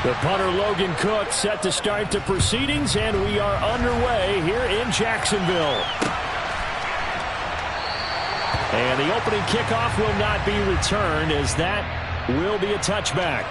The punter Logan Cook set to start the proceedings, and we are underway here in Jacksonville. And the opening kickoff will not be returned, as that will be a touchback.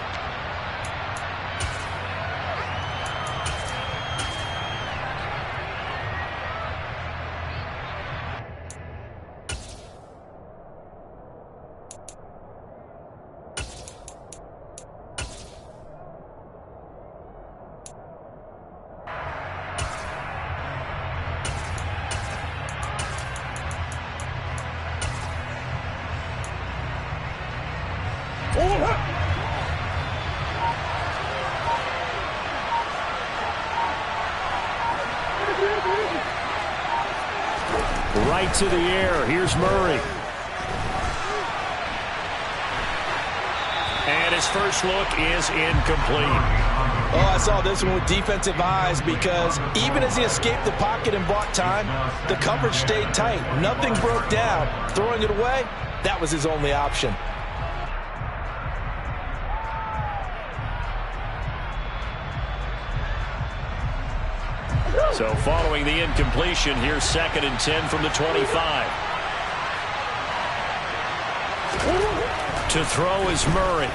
Right to the air. Here's Murray. And his first look is incomplete. Oh, I saw this one with defensive eyes, because even as he escaped the pocket and bought time, the coverage stayed tight. Nothing broke down. Throwing it away, that was his only option. So following the incompletion, here's 2nd and 10 from the 25. To throw is Murray.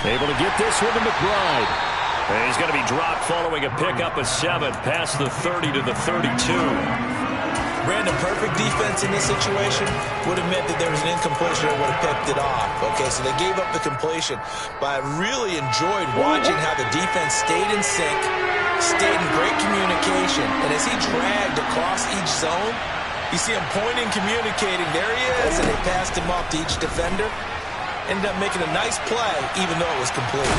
Able to get this one to McBride. And he's going to be dropped following a pickup of 7 past the 30 to the 32. Brandon, perfect defense in this situation would have meant that there was an incompletion or would have picked it off. Okay, so they gave up the completion. But I really enjoyed watching how the defense stayed in sync, stayed in great communication, and as he dragged across each zone, you see him pointing, communicating. There he is, and they passed him off to each defender. Ended up making a nice play, even though it was complete.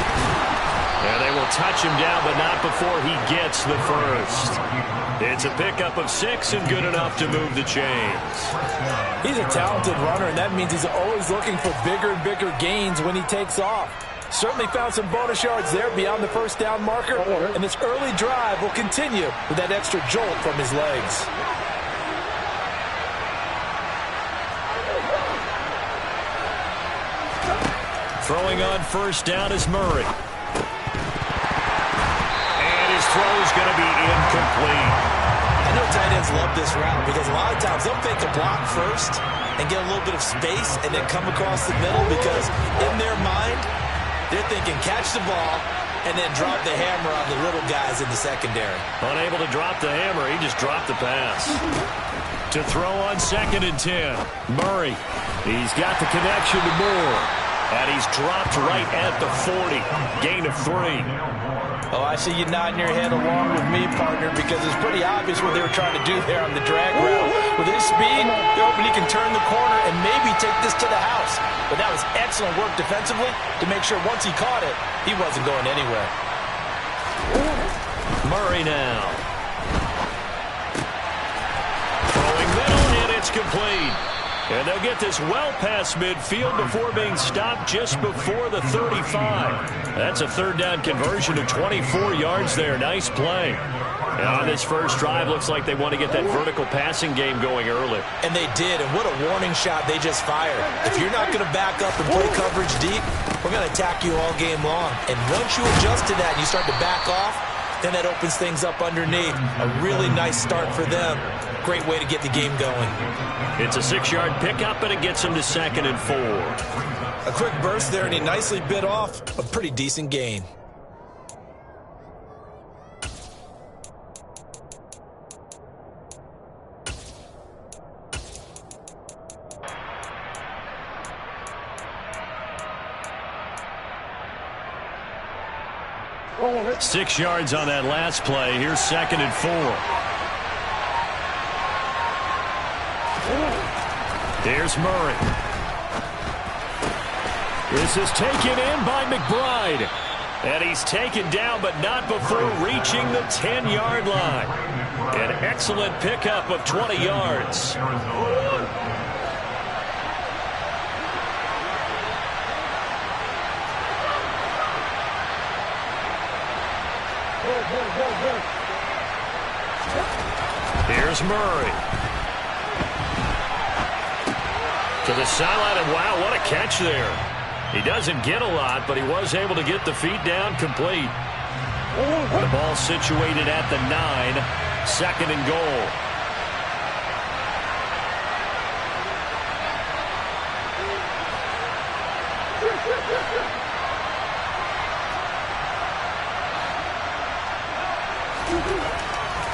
And they will touch him down, but not before he gets the first. It's a pickup of 6 and good enough to move the chains. He's a talented runner, and that means he's always looking for bigger and bigger gains when he takes off. Certainly found some bonus yards there beyond the first down marker, and this early drive will continue with that extra jolt from his legs. Throwing on first down is Murray. And his throw is going to be incomplete. I know tight ends love this route because a lot of times they'll fake a block first and get a little bit of space and then come across the middle, because in their mind, they're thinking catch the ball and then drop the hammer on the little guys in the secondary. Unable to drop the hammer, he just dropped the pass. To throw on 2nd and 10. Murray, he's got the connection to Moore. And he's dropped right at the 40. Gain of 3. Oh, I see you nodding your head along with me, partner, because it's pretty obvious what they were trying to do there on the drag route. With his speed, they're hoping he can turn the corner and maybe take this to the house. But that was excellent work defensively to make sure once he caught it, he wasn't going anywhere. Murray now. Throwing middle, and it's complete. And they'll get this well past midfield before being stopped just before the 35. That's a 3rd down conversion of 24 yards there. Nice play. And on this first drive, looks like they want to get that vertical passing game going early. And they did, and what a warning shot they just fired. If you're not going to back up and play coverage deep, we're going to attack you all game long. And once you adjust to that and you start to back off, then that opens things up underneath. A really nice start for them. Great way to get the game going. It's a 6-yard pickup, and it gets him to 2nd and 4. A quick burst there, and he nicely bit off a pretty decent gain. Oh, 6 yards on that last play. Here's 2nd and 4. Here's Murray. This is taken in by McBride. And he's taken down, but not before reaching the 10-yard line. An excellent pickup of 20 yards. Here's Murray. To the sideline, and wow, what a catch there. He doesn't get a lot, but he was able to get the feet down complete. The ball situated at the 9, 2nd and goal.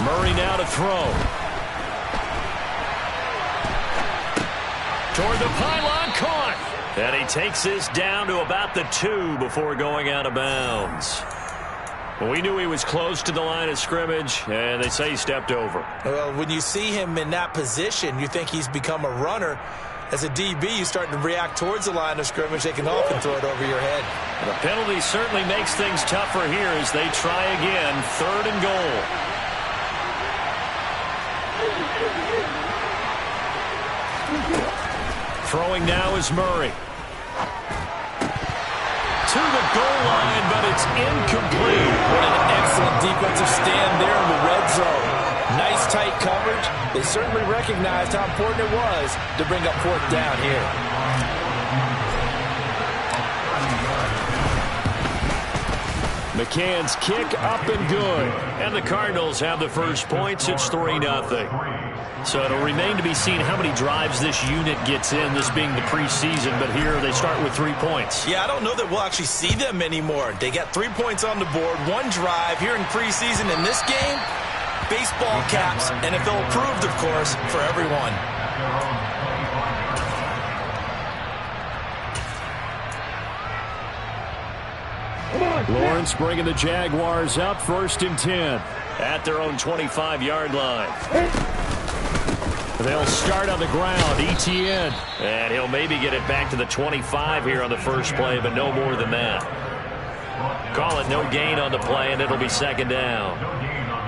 Murray now to throw. Toward the pylon, caught. And he takes this down to about the 2 before going out of bounds. Well, we knew he was close to the line of scrimmage, and they say he stepped over. Well, when you see him in that position, you think he's become a runner. As a DB, you start to react towards the line of scrimmage. They can often throw it over your head. The penalty certainly makes things tougher here as they try again. 3rd and goal. Throwing now is Murray. To the goal line, but it's incomplete. What an excellent defensive stand there in the red zone. Nice tight coverage. They certainly recognized how important it was to bring up 4th down here. McCann's kick up and good. And the Cardinals have the first points. It's 3-0. So it'll remain to be seen how many drives this unit gets in, this being the preseason. But here they start with 3 points. Yeah, I don't know that we'll actually see them anymore. They got 3 points on the board, 1 drive here in preseason. In this game, baseball caps, NFL approved, of course, for everyone. Lawrence bringing the Jaguars up 1st and 10 at their own 25-yard line. They'll start on the ground. Etienne. And he'll maybe get it back to the 25 here on the first play, but no more than that. Call it no gain on the play, and it'll be 2nd down.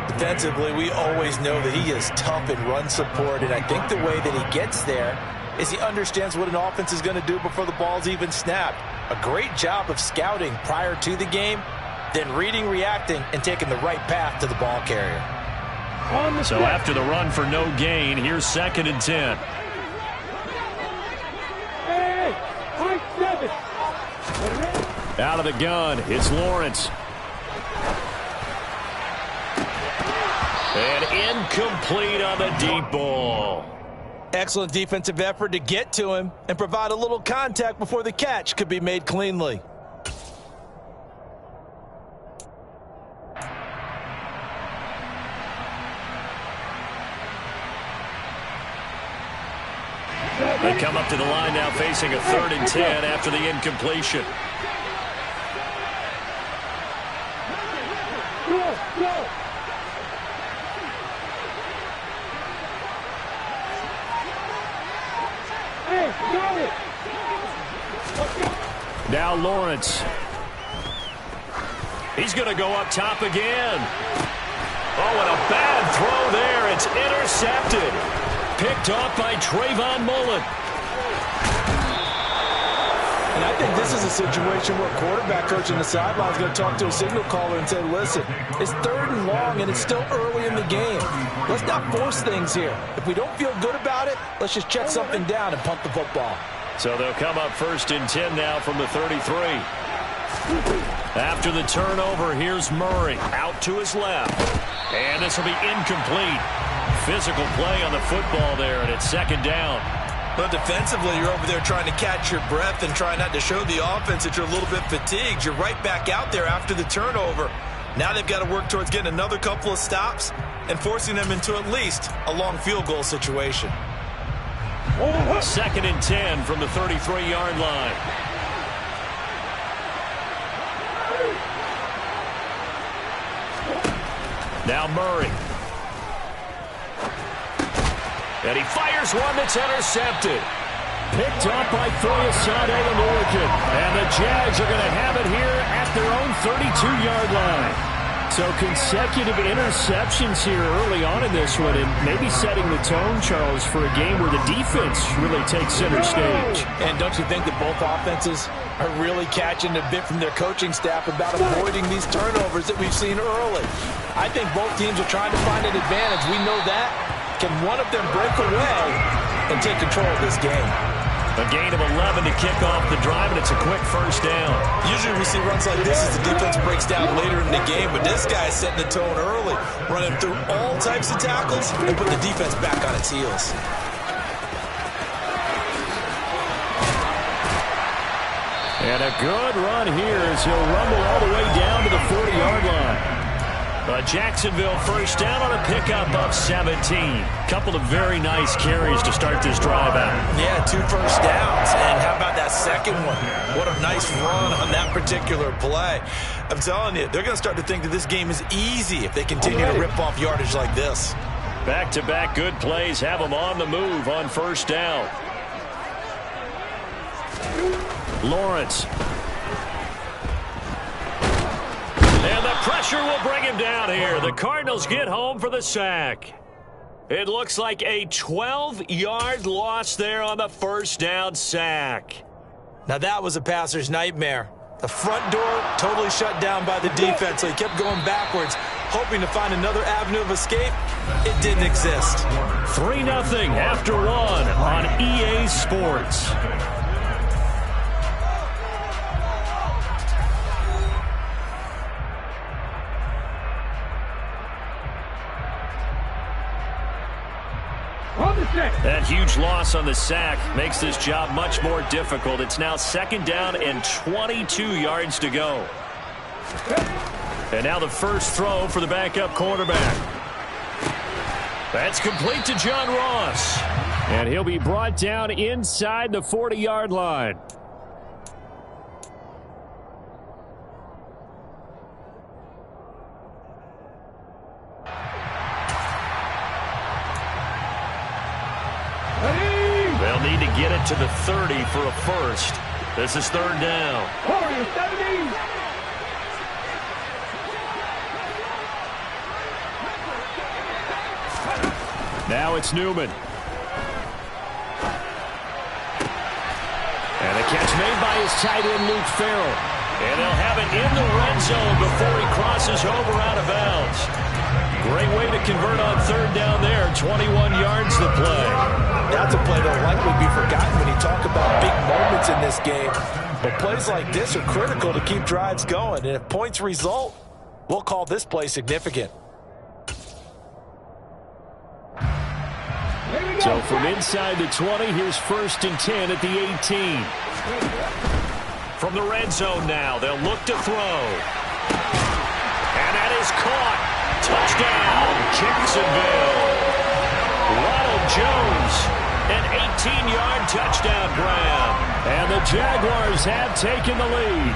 Defensively, we always know that he is tough in run support, and I think the way that he gets there is he understands what an offense is going to do before the ball's even snapped. A great job of scouting prior to the game, then reading, reacting, and taking the right path to the ball carrier. So after the run for no gain, here's 2nd and 10. Out of the gun, it's Lawrence. And incomplete on the deep ball. Excellent defensive effort to get to him and provide a little contact before the catch could be made cleanly. They come up to the line now facing a 3rd and 10 after the incompletion. Now Lawrence. He's going to go up top again. Oh, and a bad throw there. It's intercepted. Picked off by Trayvon Mullen. And I think this is a situation where quarterback coach on the sideline is going to talk to a signal caller and say, listen, it's 3rd and long and it's still early in the game. Let's not force things here. If we don't feel good about it, let's just check something down and punt the football. So they'll come up 1st and 10 now from the 33. After the turnover, here's Murray out to his left. And this will be incomplete. Physical play on the football there, and it's 2nd down. But defensively, you're over there trying to catch your breath and trying not to show the offense that you're a little bit fatigued. You're right back out there after the turnover. Now they've got to work towards getting another couple of stops and forcing them into at least a long field goal situation. 2nd and 10 from the 33-yard line. Now Murray. And he fires one that's intercepted. Picked up by Foyesade of Oregon. And the Jags are going to have it here at their own 32-yard line. So consecutive interceptions here early on in this one, and maybe setting the tone, Charles, for a game where the defense really takes center stage. And don't you think that both offenses are really catching a bit from their coaching staff about avoiding these turnovers that we've seen early? I think both teams are trying to find an advantage. We know that. Can one of them break away and take control of this game? A gain of 11 to kick off the drive, and it's a quick first down. Usually we see runs like this as the defense breaks down later in the game, but this guy is setting the tone early, running through all types of tackles and put the defense back on its heels. And a good run here as he'll rumble all the way down to the 40-yard line. A Jacksonville first down on a pickup of 17. Couple of very nice carries to start this drive out. Yeah, 2 first downs. And how about that second one? What a nice run on that particular play. I'm telling you, they're going to start to think that this game is easy if they continue to rip off yardage like this. Back-to-back good plays have them on the move on first down. Lawrence. And the pressure will bring him down here. The Cardinals get home for the sack. It looks like a 12-yard loss there on the first down sack. Now that was a passer's nightmare. The front door totally shut down by the defense, so he kept going backwards, hoping to find another avenue of escape. It didn't exist. 3-0 after 1 on EA Sports. That huge loss on the sack makes this job much more difficult. It's now 2nd down and 22 yards to go. And now the first throw for the backup quarterback. That's complete to John Ross. And he'll be brought down inside the 40-yard line. They'll need to get it to the 30 for a first. This is 3rd down. Now it's Newman. And a catch made by his tight end, Luke Farrell. And they'll have it in the red zone before he crosses over out of bounds. Great way to convert on 3rd down there. 21 yards to play. That's a play that'll likely be forgotten when you talk about big moments in this game. But plays like this are critical to keep drives going. And if points result, we'll call this play significant. So from inside the 20, here's 1st and 10 at the 18. From the red zone now, they'll look to throw. And that is caught. Touchdown, Jacksonville. Ronald Jones, an 18-yard touchdown grab. And the Jaguars have taken the lead.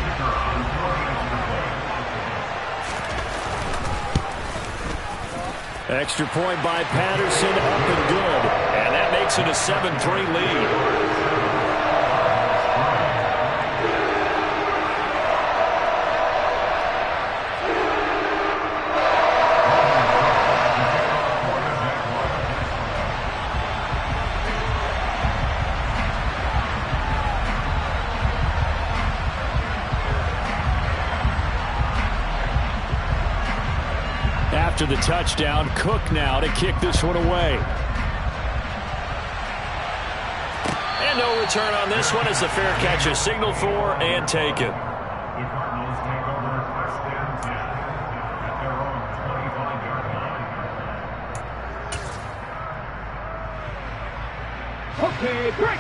Extra point by Patterson, up and good. And that makes it a 7-3 lead. After the touchdown, Cook now to kick this one away. And no return on this one as the fair catch is signaled for and taken.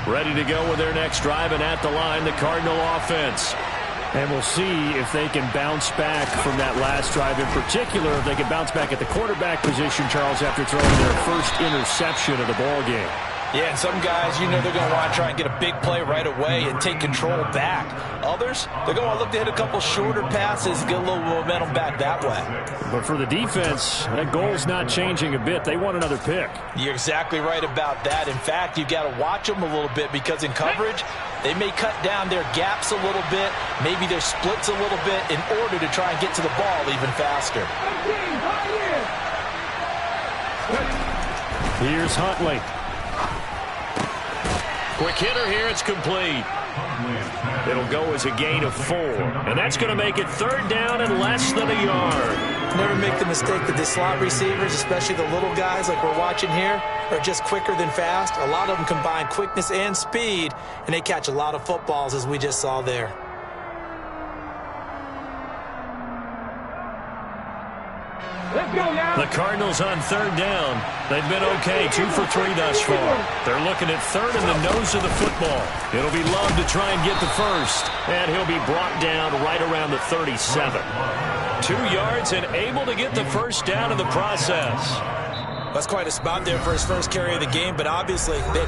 Ready to go with their next drive, and at the line, the Cardinal offense. And we'll see if they can bounce back from that last drive. In particular, if they can bounce back at the quarterback position, Charles, after throwing their first interception of the ballgame. Yeah, and some guys, you know they're going to want to try and get a big play right away and take control back. Others, they're going to look to hit a couple shorter passes and get a little momentum back that way. But for the defense, that goal's not changing a bit. They want another pick. You're exactly right about that. In fact, you've got to watch them a little bit because in coverage, they may cut down their gaps a little bit, maybe their splits a little bit in order to try and get to the ball even faster. Here's Huntley. Quick hitter here, it's complete. It'll go as a gain of 4. And that's going to make it 3rd down and less than a yard. Never make the mistake that the slot receivers, especially the little guys like we're watching here, are just quicker than fast. A lot of them combine quickness and speed, and they catch a lot of footballs, as we just saw there. The Cardinals on third down. They've been okay, 2 for 3 thus far. They're looking at third in the nose of the football. It'll be Love to try and get the first, and he'll be brought down right around the 37. 2 yards and able to get the first down in the process. That's quite a spot there for his first carry of the game, but obviously they...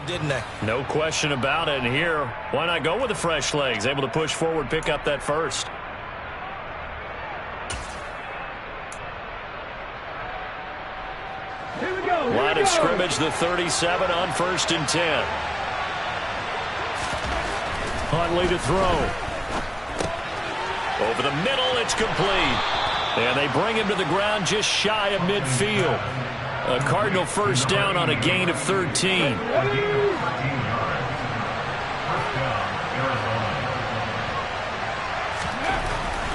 didn't they? No question about it. And here, why not go with the fresh legs? Able to push forward, pick up that first. Here we go. Line of scrimmage, the 37 on 1st and 10. Huntley to throw. Over the middle, it's complete. And they bring him to the ground just shy of midfield. A Cardinal first down on a gain of 13.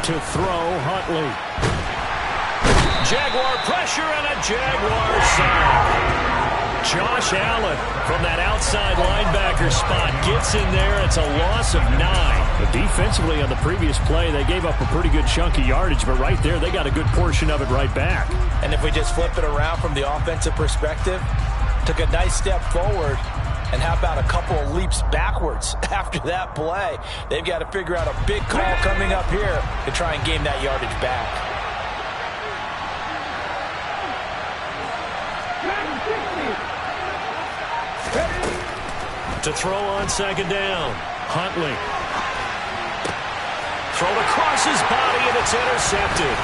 To throw, Huntley. Jaguar pressure and a Jaguar sack. Josh Allen from that outside linebacker spot gets in there. It's a loss of 9. But defensively on the previous play, they gave up a pretty good chunk of yardage, but right there they got a good portion of it right back. And if we just flip it around from the offensive perspective, took a nice step forward, and how about a couple of leaps backwards after that play? They've got to figure out a big call coming up here to try and gain that yardage back. To throw on 2nd down. Huntley. Thrown across his body, and it's intercepted.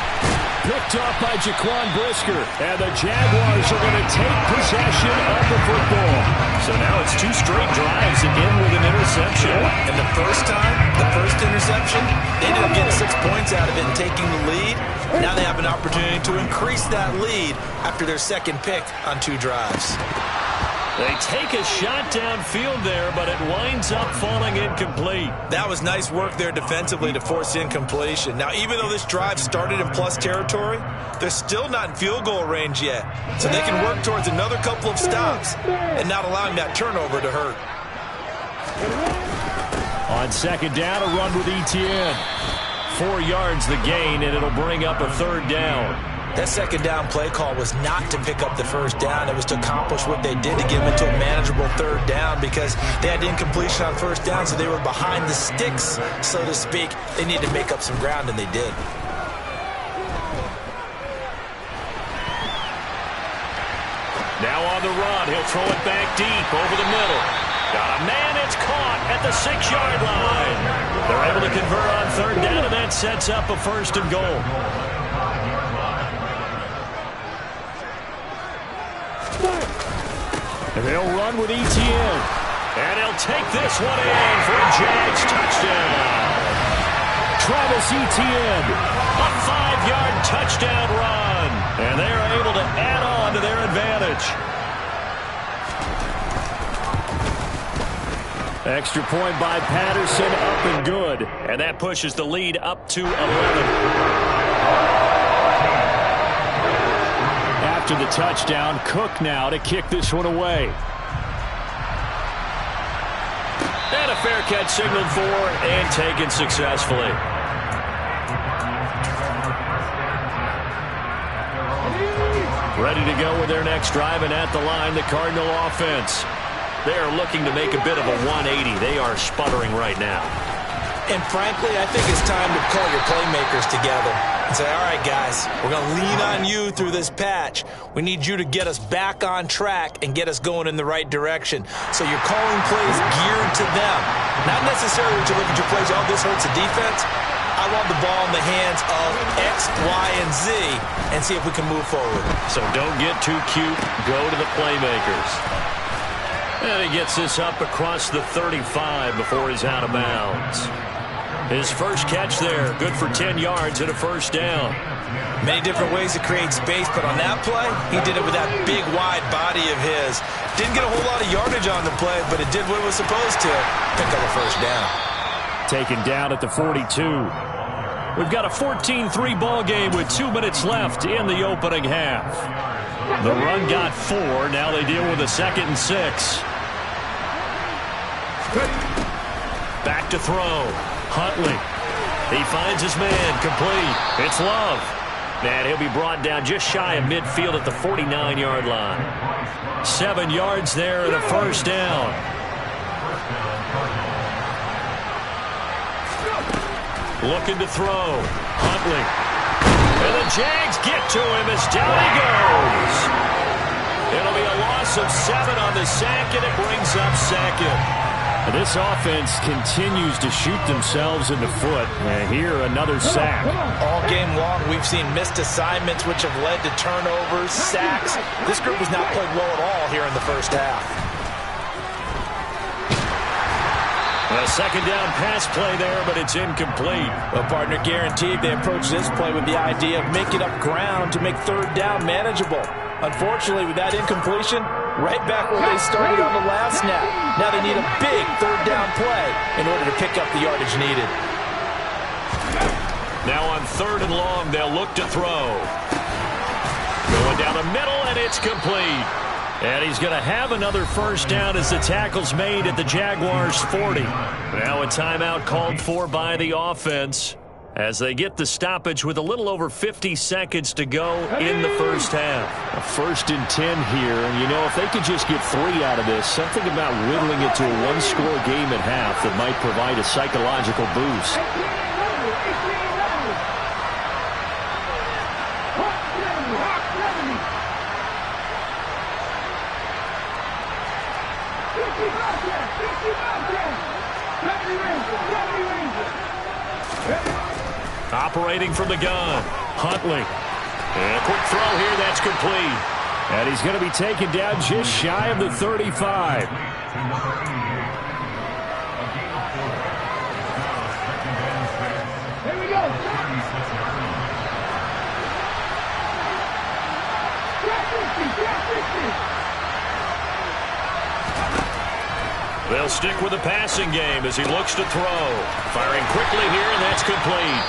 Picked up by Jaquan Brisker, and the Jaguars are going to take possession of the football. So now it's 2 straight drives and in with an interception. And the first time, the first interception, they ended up getting 6 points out of it and taking the lead. Now they have an opportunity to increase that lead after their second pick on 2 drives. They take a shot downfield there, but it winds up falling incomplete. That was nice work there defensively to force incompletion. Now, even though this drive started in plus territory, they're still not in field goal range yet. So they can work towards another couple of stops and not allowing that turnover to hurt. On second down, a run with Etienne. 4 yards the gain, and it'll bring up a third down. That second down play call was not to pick up the first down. It was to accomplish what they did to get them into a manageable third down because they had incompletion on first down, so they were behind the sticks, so to speak. They needed to make up some ground, and they did. Now on the run, he'll throw it back deep over the middle. Got a man, it's caught at the 6-yard line. They're able to convert on third down, and that sets up a first and goal. And they'll run with Etienne. And he'll take this one in for a Jags touchdown. Travis Etienne. A 5-yard touchdown run. And they are able to add on to their advantage. Extra point by Patterson, up and good. And that pushes the lead up to 11. After the touchdown, Cook now to kick this one away. And a fair catch signaled for and taken successfully. Ready to go with their next drive, and at the line, the Cardinal offense. They are looking to make a bit of a 180. They are sputtering right now. And frankly, I think it's time to call your playmakers together and say, all right, guys, we're going to lean on you through this patch. We need you to get us back on track and get us going in the right direction. So you're calling plays geared to them. Not necessarily when you look at your plays, oh, this hurts the defense. I want the ball in the hands of X, Y, and Z and see if we can move forward. So don't get too cute. Go to the playmakers. And he gets this up across the 35 before he's out of bounds. His first catch there, good for 10 yards and a first down. Many different ways to create space, but on that play, he did it with that big, wide body of his. Didn't get a whole lot of yardage on the play, but it did what it was supposed to. Pick up a first down. Taken down at the 42. We've got a 14-3 ball game with 2 minutes left in the opening half. The run got 4. Now they deal with a 2nd and 6. Back to throw. Huntley. He finds his man. Complete. It's Love. And he'll be brought down just shy of midfield at the 49-yard line. 7 yards there and a first down. Looking to throw. Huntley. And the Jags get to him as down he goes. It'll be a loss of 7 on the sack, and it brings up 2nd. This offense continues to shoot themselves in the foot. Here, another sack. All game long, we've seen missed assignments, which have led to turnovers, sacks. This group has not played well at all here in the first half. A second down pass play there, but it's incomplete. Well, partner, guaranteed they approach this play with the idea of making up ground to make third down manageable. Unfortunately, with that incompletion, right back where they started on the last snap. Now they need a big third down play in order to pick up the yardage needed. Now on 3rd and long, they'll look to throw. Going down the middle, and it's complete. And he's going to have another first down as the tackle's made at the Jaguars' 40. Now a timeout called for by the offense as they get the stoppage with a little over 50 seconds to go in the first half. A 1st and 10 here, and you know, if they could just get 3 out of this, something about whittling it to a 1-score game at half that might provide a psychological boost. Operating from the gun, Huntley. And a quick throw here, that's complete. And he's going to be taken down just shy of the 35. Here we go. They'll stick with the passing game as he looks to throw. Firing quickly here, and that's complete.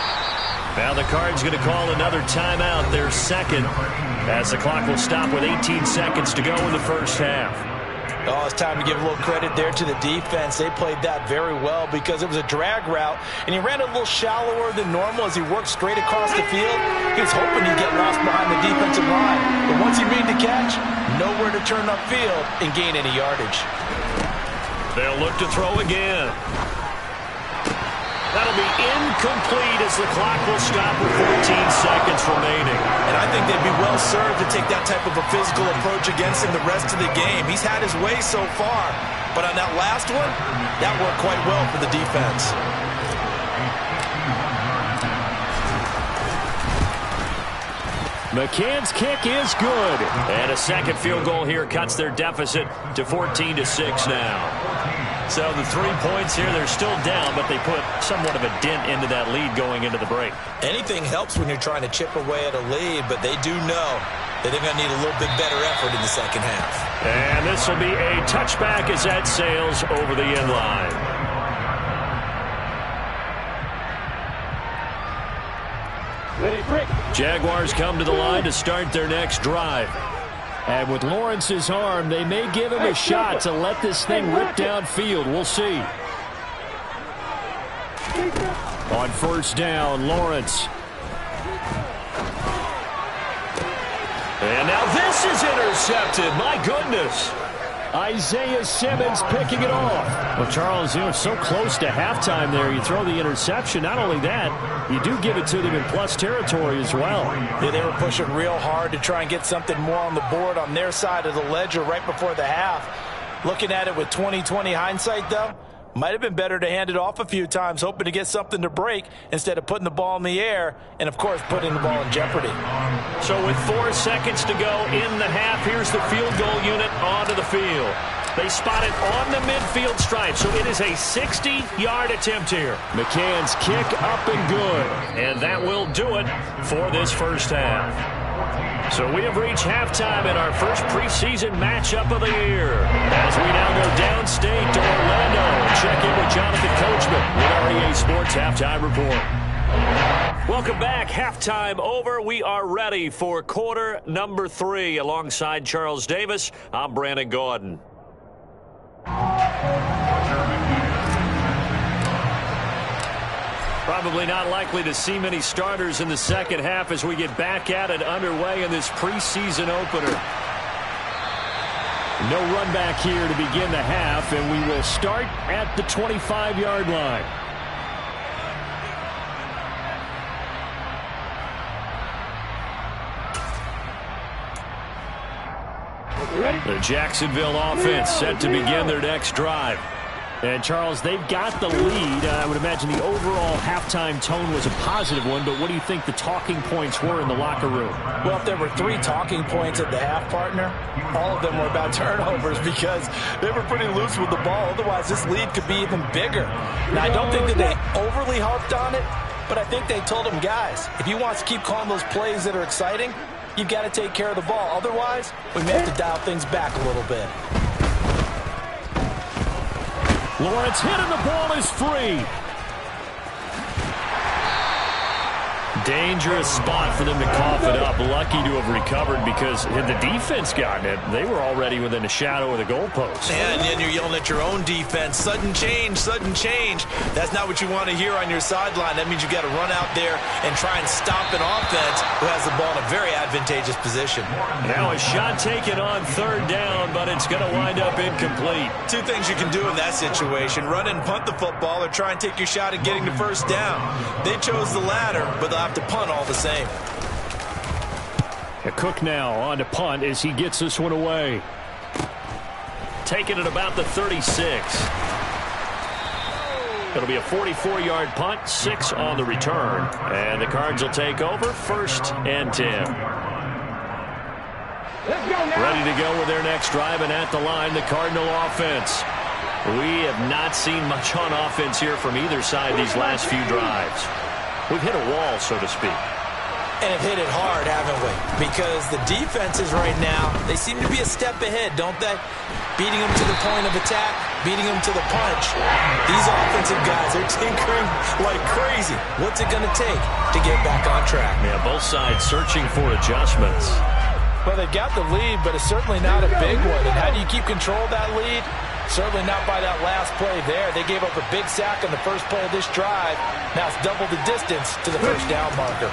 Now the Cards going to call another timeout, their second, as the clock will stop with 18 seconds to go in the first half. Oh, it's time to give a little credit there to the defense. They played that very well because it was a drag route, and he ran a little shallower than normal as he worked straight across the field. He was hoping he'd get lost behind the defensive line, but once he made the catch, nowhere to turn upfield and gain any yardage. They'll look to throw again. That'll be incomplete as the clock will stop with 14 seconds remaining. And I think they'd be well served to take that type of a physical approach against him the rest of the game. He's had his way so far, but on that last one, that worked quite well for the defense. McCann's kick is good. And a second field goal here cuts their deficit to 14-6 now. So the 3 points here, they're still down, but they put somewhat of a dent into that lead going into the break. Anything helps when you're trying to chip away at a lead, but they do know that they're going to need a little bit better effort in the second half. And this will be a touchback as that sails over the end line. Jaguars come to the line to start their next drive. And with Lawrence's arm, they may give him a shot to let this thing rip downfield. We'll see. On first down, Lawrence. And now this is intercepted. My goodness. Isaiah Simmons picking it off. Well, Charles, it's so close to halftime there. You throw the interception. Not only that, you do give it to them in plus territory as well. Yeah, they were pushing real hard to try and get something more on the board on their side of the ledger right before the half. Looking at it with 20/20 hindsight, though, might have been better to hand it off a few times, hoping to get something to break instead of putting the ball in the air and, of course, putting the ball in jeopardy. So with 4 seconds to go in the half, here's the field goal unit onto the field. They spot it on the midfield stripe, so it is a 60-yard attempt here. McCann's kick up and good, and that will do it for this first half. So we have reached halftime in our first preseason matchup of the year. As we now go downstate to Orlando and check in with Jonathan Coachman with REA Sports Halftime Report. Welcome back. Halftime over. We are ready for quarter number 3. Alongside Charles Davis, I'm Brandon Gordon. Probably not likely to see many starters in the second half as we get back at it underway in this preseason opener. No run back here to begin the half, and we will start at the 25-yard line. The Jacksonville offense set to begin their next drive. And, Charles, they've got the lead. I would imagine the overall halftime tone was a positive one, but what do you think the talking points were in the locker room? Well, if there were 3 talking points at the half, partner, all of them were about turnovers because they were pretty loose with the ball. Otherwise, this lead could be even bigger. Now, I don't think that they overly harped on it, but I think they told them, guys, if you want to keep calling those plays that are exciting, you've got to take care of the ball. Otherwise, we may have to dial things back a little bit. Lawrence hit and the ball is free. Dangerous spot for them to cough it up. Lucky to have recovered because had the defense gotten it, they were already within a shadow of the goalpost. Yeah, and then you're yelling at your own defense. Sudden change, sudden change. That's not what you want to hear on your sideline. That means you've got to run out there and try and stop an offense who has the ball in a very advantageous position. Now a shot taken on third down, but it's going to wind up incomplete. 2 things you can do in that situation. Run and punt the football or try and take your shot at getting the first down. They chose the latter, but they'll have to punt all the same. Cook now on to punt as he gets this one away. Taking it about the 36. It'll be a 44-yard punt, 6 on the return. And the Cards will take over, 1st and 10. Ready to go with their next drive, and at the line, the Cardinal offense. We have not seen much on offense here from either side these last few drives. We've hit a wall, so to speak. And have hit it hard, haven't we? Because the defenses right now, they seem to be a step ahead, don't they? Beating them to the point of attack, beating them to the punch. These offensive guys are tinkering like crazy. What's it going to take to get back on track? Yeah, both sides searching for adjustments. Well, they've got the lead, but it's certainly not a big one. And how do you keep control of that lead? Certainly not by that last play there. They gave up a big sack on the first play of this drive. Now it's double the distance to the first down marker.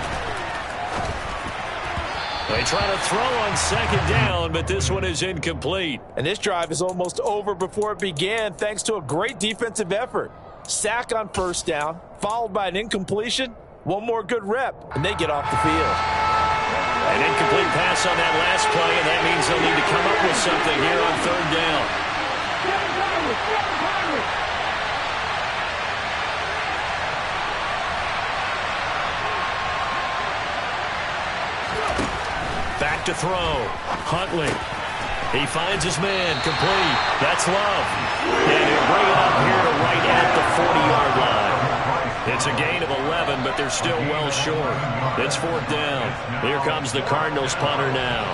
They try to throw on second down, but this one is incomplete. And this drive is almost over before it began thanks to a great defensive effort. Sack on first down, followed by an incompletion, one more good rep, and they get off the field. An incomplete pass on that last play, and that means they'll need to come up with something here on third down. Back to throw. Huntley. He finds his man. Complete. That's Love. And he'll bring it up here to right at the 40-yard line. It's a gain of 11, but they're still well short. It's fourth down. Here comes the Cardinals punter now,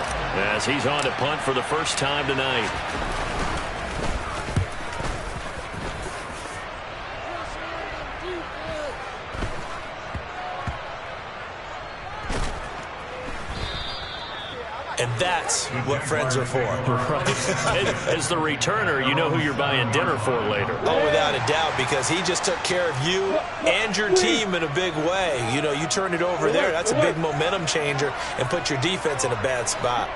as he's on to punt for the first time tonight. And that's what friends are for. Right. As the returner, you know who you're buying dinner for later. Oh, without a doubt, because he just took care of you and your team in a big way. You know, you turn it over there, that's a big momentum changer, and put your defense in a bad spot.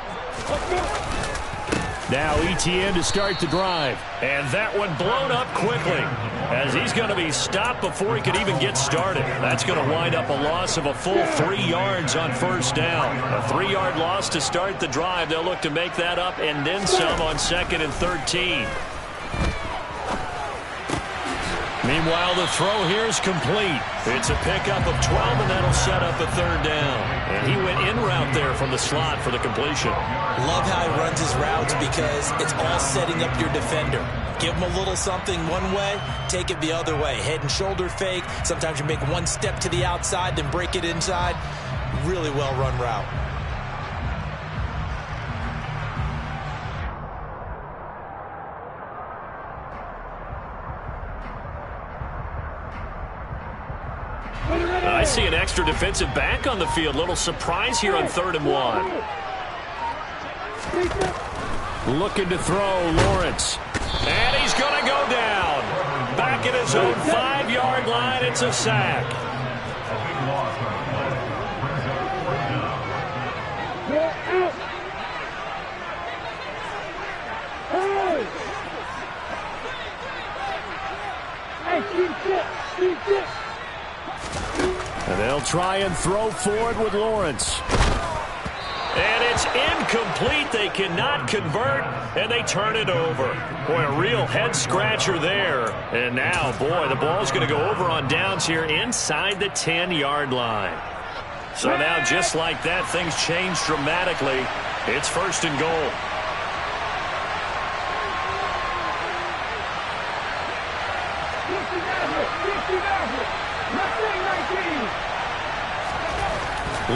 Now ETN to start the drive. And that one blown up quickly, as he's going to be stopped before he could even get started. That's going to wind up a loss of a full 3 yards on first down. A 3-yard loss to start the drive. They'll look to make that up and then some on 2nd and 13. Meanwhile, the throw here is complete. It's a pickup of 12, and that'll set up a third down. And he went in route there from the slot for the completion. Love how he runs his routes because it's all setting up your defender. Give him a little something one way, take it the other way. Head and shoulder fake. Sometimes you make one step to the outside, then break it inside. Really well-run route. I see an extra defensive back on the field. Little surprise here on 3rd and 1. Looking to throw, Lawrence. And he's going to go down. Back at his own 5-yard line. It's a sack. And they'll try and throw forward with Lawrence. And it's incomplete. They cannot convert, and they turn it over. Boy, a real head-scratcher there. And now, boy, the ball's going to go over on downs here inside the 10-yard line. So now, just like that, things change dramatically. It's 1st and goal.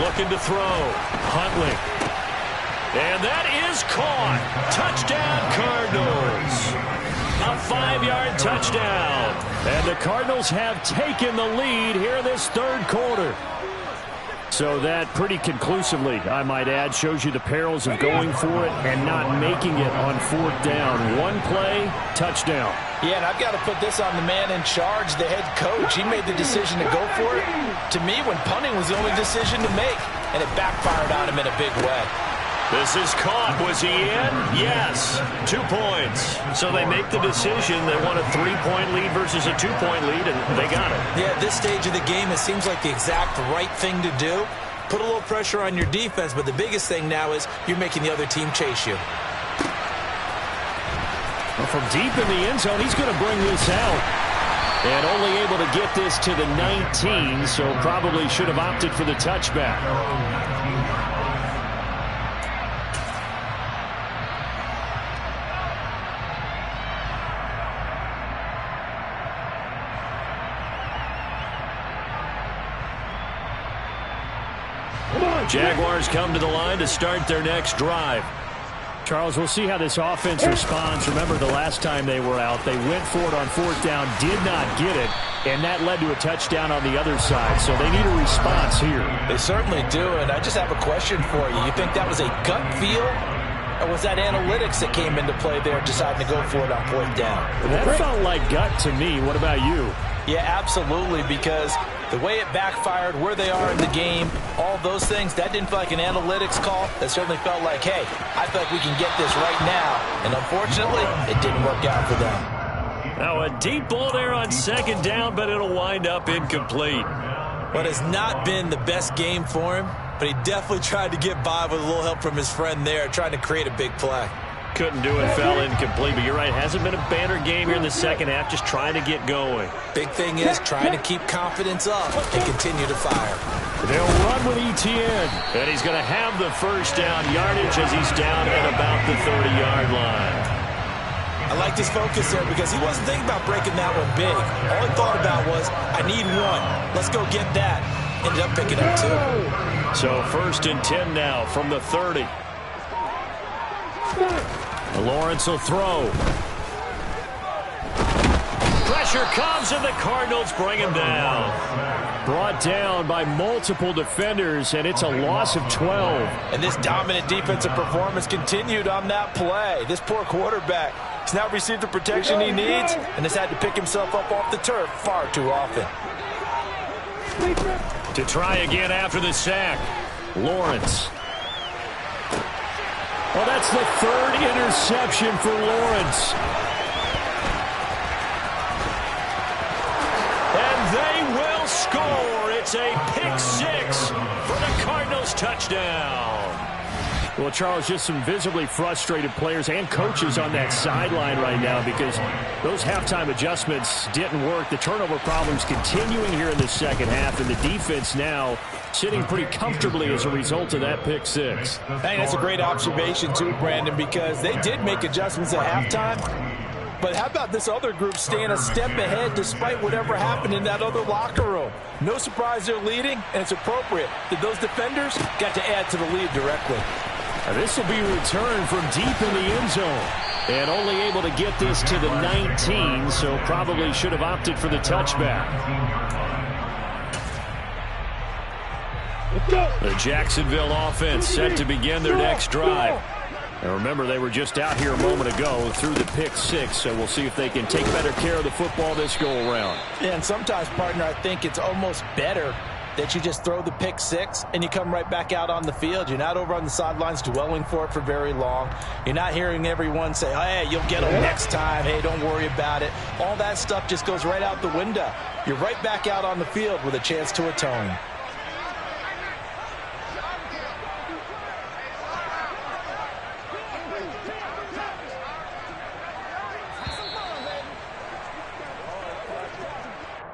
Looking to throw. Huntley. And that is caught. Touchdown, Cardinals. A 5-yard touchdown. And the Cardinals have taken the lead here this 3rd quarter. So that pretty conclusively, I might add, shows you the perils of going for it and not making it on 4th down. One play, touchdown. Yeah, and I've got to put this on the man in charge, the head coach. He made the decision to go for it. To me, when punting was the only decision to make, and it backfired on him in a big way. This is caught. Was he in? Yes. 2 points. So they make the decision. They want a 3-point lead versus a 2-point lead, and they got it. Yeah, at this stage of the game, it seems like the exact right thing to do. Put a little pressure on your defense, but the biggest thing now is you're making the other team chase you. Well, from deep in the end zone, he's going to bring this out. And only able to get this to the 19, so probably should have opted for the touchback. Jaguars come to the line to start their next drive. Charles, we'll see how this offense responds. Remember, the last time they were out, they went for it on fourth down, did not get it, and that led to a touchdown on the other side. So they need a response here. They certainly do, and I just have a question for you. You think that was a gut feel, or was that analytics that came into play there deciding to go for it on fourth down? That felt like gut to me. What about you? Yeah, absolutely, because the way it backfired, where they are in the game, all those things, that didn't feel like an analytics call. That certainly felt like, hey, I feel like we can get this right now. And unfortunately, it didn't work out for them. Now a deep ball there on second down, but it'll wind up incomplete. But it's not been the best game for him, but he definitely tried to get by with a little help from his friend there, trying to create a big play. Couldn't do it, fell incomplete, but you're right, hasn't been a banner game here in the second half, just trying to get going. Big thing is trying to keep confidence up and continue to fire. They'll run with Etienne, and he's going to have the first down yardage as he's down at about the 30-yard line. I liked his focus there because he wasn't thinking about breaking that one big. All he thought about was, I need one. Let's go get that. Ended up picking up two. So 1st and 10 now from the 30. Lawrence will throw. Pressure comes, and the Cardinals bring him down. Brought down by multiple defenders, and it's a loss of 12. And this dominant defensive performance continued on that play. This poor quarterback has now received the protection he needs and has had to pick himself up off the turf far too often. To try again after the sack, Lawrence. Well, that's the third interception for Lawrence. And they will score. It's a pick six for the Cardinals touchdown. Well, Charles, just some visibly frustrated players and coaches on that sideline right now because those halftime adjustments didn't work. The turnover problems continuing here in the second half, and the defense now sitting pretty comfortably as a result of that pick six. I think that's a great observation too, Brandon, because they did make adjustments at halftime. But how about this other group staying a step ahead despite whatever happened in that other locker room? No surprise they're leading, and it's appropriate that those defenders got to add to the lead directly. This will be returned from deep in the end zone. And only able to get this to the 19, so probably should have opted for the touchback. The Jacksonville offense set to begin their next drive. And remember, they were just out here a moment ago through the pick six, so we'll see if they can take better care of the football this go-around. Yeah, and sometimes, partner, I think it's almost better that you just throw the pick six and you come right back out on the field. You're not over on the sidelines dwelling for it for very long. You're not hearing everyone say, oh, hey, you'll get them next time. Hey, don't worry about it. All that stuff just goes right out the window. You're right back out on the field with a chance to atone.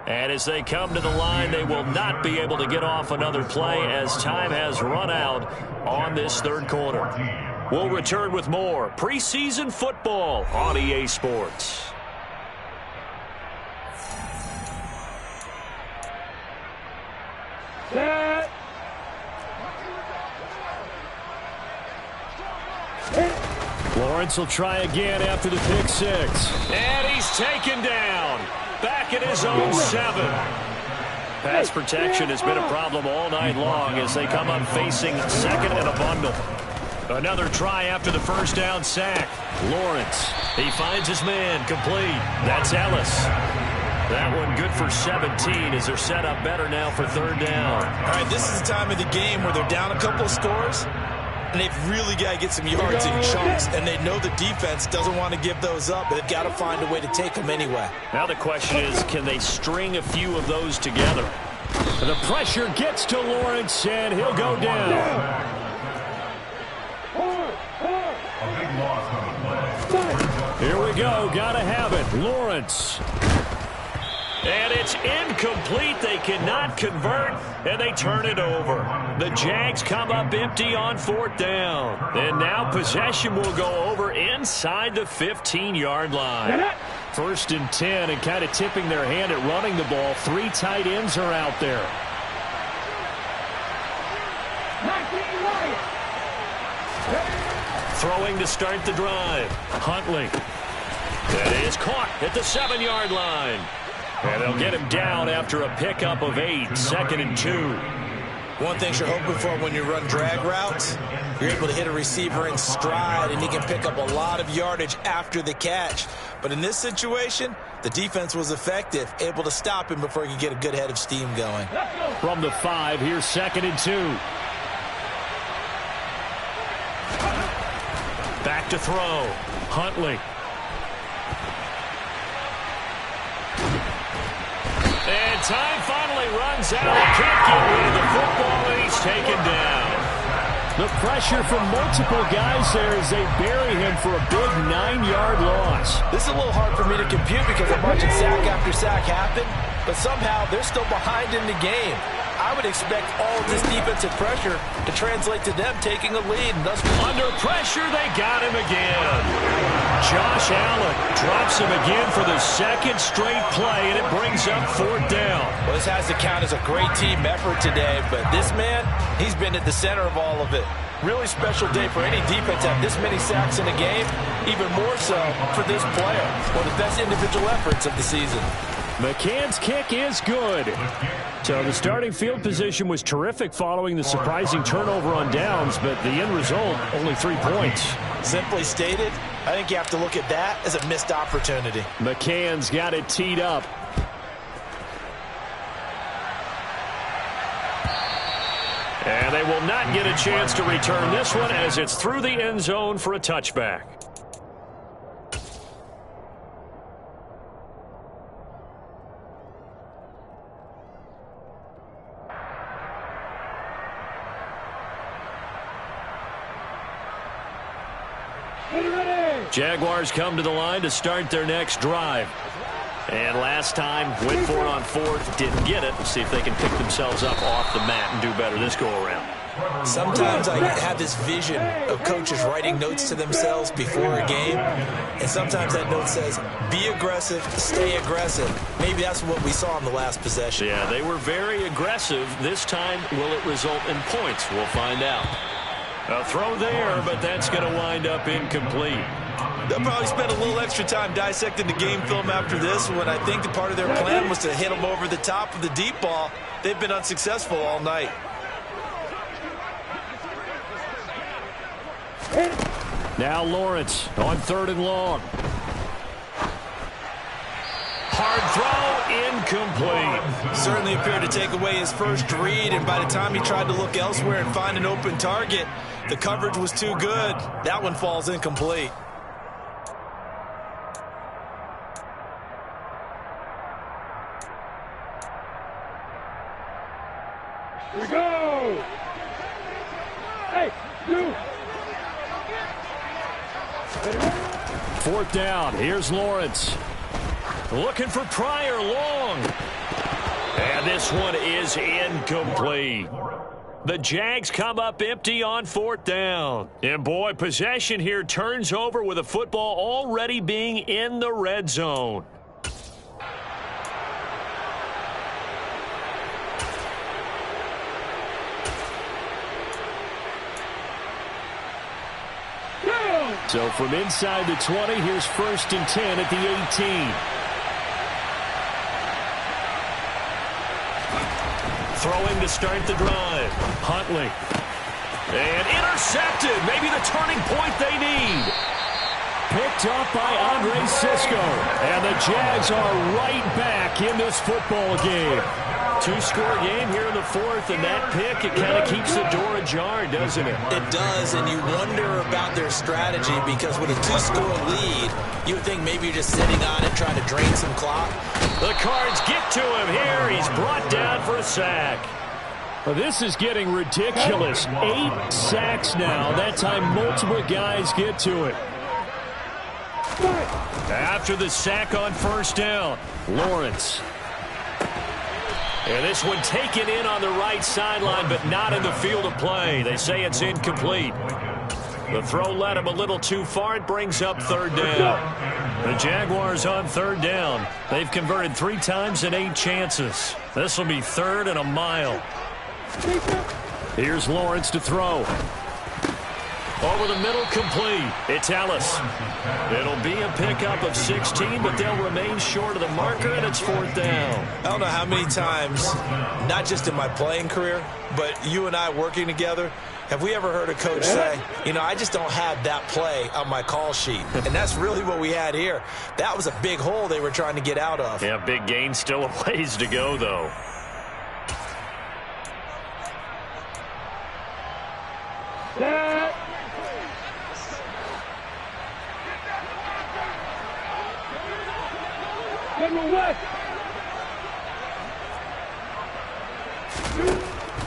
And as they come to the line, they will not be able to get off another play as time has run out on this third quarter. We'll return with more preseason football on EA Sports. Lawrence will try again after the pick six. And he's taken down. Back at his own 7. Pass protection has been a problem all night long as they come up facing second and a bundle. Another try after the first down sack. Lawrence, he finds his man, complete. That's Ellis. That one good for 17 as they're set up better now for third down. All right, this is the time of the game where they're down a couple of scores, and they've really got to get some yards in chunks, and they know the defense doesn't want to give those up, but they've got to find a way to take them anyway. Now the question is, can they string a few of those together? The pressure gets to Lawrence, and he'll go down. Here we go. Got to have it. Lawrence. And it's incomplete. They cannot convert, and they turn it over. The Jags come up empty on fourth down. And now possession will go over inside the 15-yard line. 1st and 10, and kind of tipping their hand at running the ball. 3 tight ends are out there. Throwing to start the drive. Huntley. That is caught at the 7-yard line. And they'll get him down after a pickup of 8, 2nd and 2. One thing you're hoping for when you run drag routes, you're able to hit a receiver in stride, and he can pick up a lot of yardage after the catch. But in this situation, the defense was effective, able to stop him before he could get a good head of steam going. From the 5, here's 2nd and 2. Back to throw. Huntley. And time finally runs out. He can't get rid of the football, and he's taken down. The pressure from multiple guys there as they bury him for a big 9-yard loss. This is a little hard for me to compute because I'm watching sack after sack happen, but somehow they're still behind in the game. I would expect all of this defensive pressure to translate to them taking a lead. And thus, under pressure, they got him again. Josh Allen drops him again for the 2nd straight play, and it brings up 4th down. Well, this has to count as a great team effort today, but this man, he's been at the center of all of it. Really special day for any defense to have this many sacks in a game, even more so for this player. One of the best individual efforts of the season. McCann's kick is good. So the starting field position was terrific following the surprising turnover on downs, but the end result, only 3 points. Simply stated, I think you have to look at that as a missed opportunity. McCann's got it teed up. And they will not get a chance to return this one as it's through the end zone for a touchback. Jaguars come to the line to start their next drive. And last time, went for it on 4th, didn't get it. See if they can pick themselves up off the mat and do better this go-around. Sometimes I have this vision of coaches writing notes to themselves before a game, and sometimes that note says, be aggressive, stay aggressive. Maybe that's what we saw in the last possession. Yeah, they were very aggressive. This time, will it result in points? We'll find out. A throw there, but that's going to wind up incomplete. They'll probably spend a little extra time dissecting the game film after this one. I think the part of their plan was to hit them over the top of the deep ball. They've been unsuccessful all night. Now Lawrence on 3rd and long. Hard throw, incomplete. Certainly appeared to take away his first read, and by the time he tried to look elsewhere and find an open target, the coverage was too good. That one falls incomplete. Here we go! Hey, you! 4th down. Here's Lawrence. Looking for Pryor long. And this one is incomplete. The Jags come up empty on 4th down. And boy, possession here turns over with a football already being in the red zone. So from inside the 20, here's 1st and 10 at the 18. Throwing to start the drive. Huntley. And intercepted. Maybe the turning point they need. Picked up by Andre Cisco. And the Jags are right back in this football game. 2-score game here in the 4th, and that pick, it kind of keeps the door ajar, doesn't it? It does, and you wonder about their strategy because with a 2-score lead, you would think maybe you're just sitting on it trying to drain some clock. The Cards get to him here. He's brought down for a sack. Well, this is getting ridiculous. 8 sacks now. That time multiple guys get to it. After the sack on 1st down, Lawrence. And this one taken in on the right sideline, but not in the field of play. They say it's incomplete. The throw led him a little too far. It brings up 3rd down. The Jaguars on 3rd down. They've converted 3 times in 8 chances. This will be 3rd and a mile. Here's Lawrence to throw. Over the middle, complete. It's Ellis. It'll be a pickup of 16, but they'll remain short of the marker, and it's 4th down. I don't know how many times, not just in my playing career, but you and I working together, have we ever heard a coach say, you know, I just don't have that play on my call sheet. And that's really what we had here. That was a big hole they were trying to get out of. Yeah, big gain, still a ways to go, though.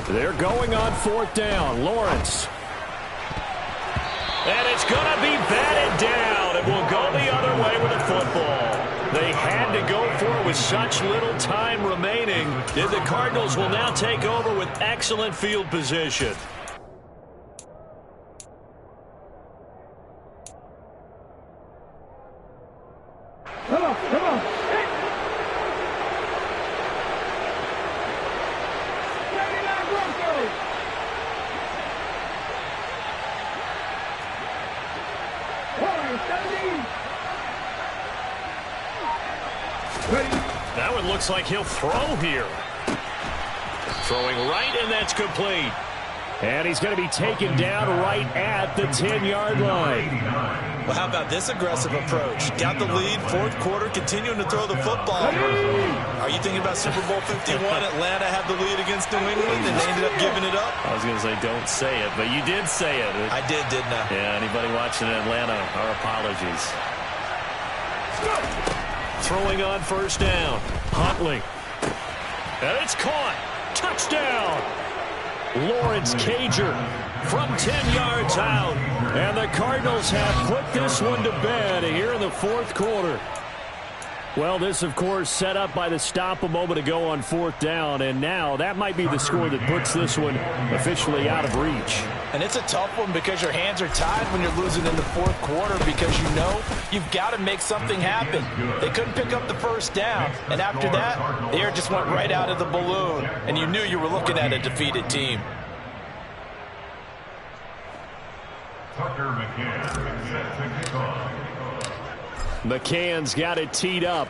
They're going on 4th down. Lawrence. And it's going to be batted down. It will go the other way with the football. They had to go for it with such little time remaining. And the Cardinals will now take over with excellent field position. Come on, come on. That one looks like he'll throw here. Throwing right, and that's complete. And he's going to be taken down right at the 10-yard line. Well, how about this aggressive approach? Got the lead, 4th quarter, continuing to throw the football. Are you thinking about Super Bowl 51? Atlanta had the lead against New England, and they ended up giving it up? I was going to say don't say it, but you did say it. I did, didn't I? Yeah, anybody watching in Atlanta, our apologies. Throwing on 1st down. Huntley. And it's caught. Touchdown. Lawrence Cager from 10 yards out. And the Cardinals have put this one to bed here in the 4th quarter. Well, this, of course, set up by the stop a moment ago on 4th down. And now that might be the score that puts this one officially out of reach. And it's a tough one because your hands are tied when you're losing in the 4th quarter because you know you've got to make something happen. They couldn't pick up the 1st down. And after that, the air just went right out of the balloon. And you knew you were looking at a defeated team. McCann's got it teed up.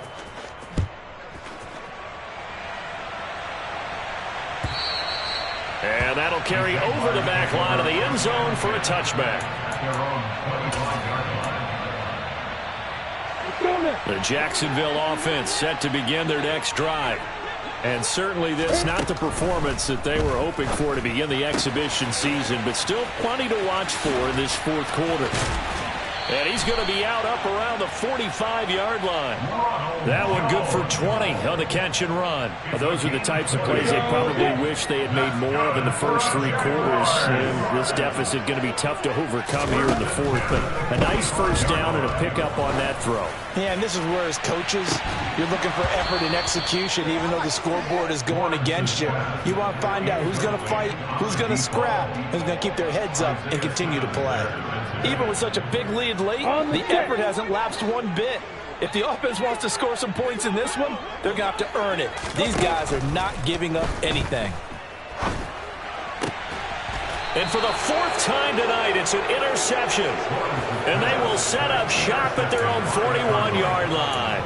And that'll carry over the back line of the end zone for a touchback. The Jacksonville offense set to begin their next drive. And certainly this not the performance that they were hoping for to begin the exhibition season, but still plenty to watch for in this 4th quarter. And he's going to be out up around the 45-yard line. That one good for 20 on the catch and run. Well, those are the types of plays they probably wish they had made more of in the first 3 quarters. And this deficit going to be tough to overcome here in the 4th. But a nice 1st down and a pickup on that throw. Yeah, and this is where, as coaches, you're looking for effort and execution, even though the scoreboard is going against you. You want to find out who's going to fight, who's going to scrap, who's going to keep their heads up and continue to play. Even with such a big lead late, the effort hasn't lapsed one bit. If the offense wants to score some points in this one, they're going to have to earn it. These guys are not giving up anything. And for the 4th time tonight, it's an interception. And they will set up shop at their own 41-yard line.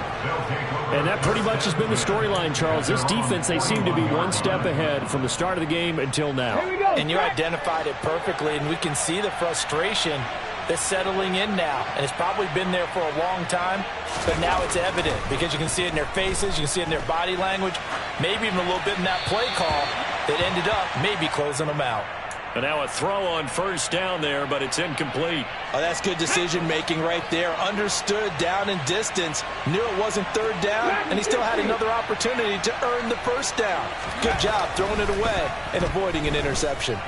And that pretty much has been the storyline, Charles. This defense, they seem to be one step ahead from the start of the game until now. And you identified it perfectly, and we can see the frustration that's settling in now. And it's probably been there for a long time, but now it's evident because you can see it in their faces, you can see it in their body language, maybe even a little bit in that play call that ended up maybe closing them out. And now a throw on 1st down there, but it's incomplete. Oh, that's good decision-making right there. Understood down and distance. Knew it wasn't 3rd down, and he still had another opportunity to earn the 1st down. Good job throwing it away and avoiding an interception.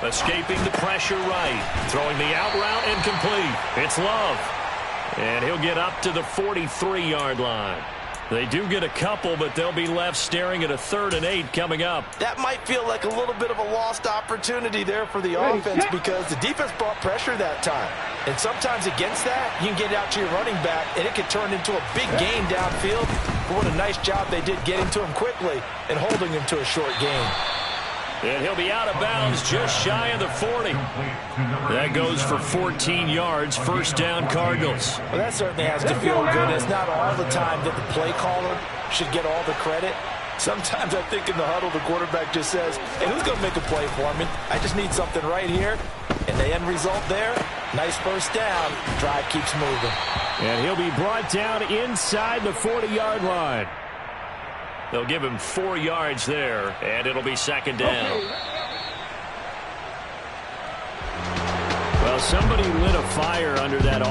Escaping the pressure right. Throwing the out route incomplete. It's Love. And he'll get up to the 43-yard line. They do get a couple, but they'll be left staring at a 3rd and 8 coming up. That might feel like a little bit of a lost opportunity there for the offense because the defense brought pressure that time. And sometimes against that, you can get out to your running back, and it can turn into a big gain downfield. But what a nice job they did getting to him quickly and holding him to a short gain. And he'll be out of bounds just shy of the 40. That goes for 14 yards. First down, Cardinals. Well, that certainly has to feel good. It's not all the time that the play caller should get all the credit. Sometimes I think in the huddle, the quarterback just says, hey, who's going to make a play for me? I just need something right here. And the end result there, nice first down. Drive keeps moving. And he'll be brought down inside the 40-yard line. They'll give him 4 yards there, and it'll be second down. Well, somebody lit a fire under that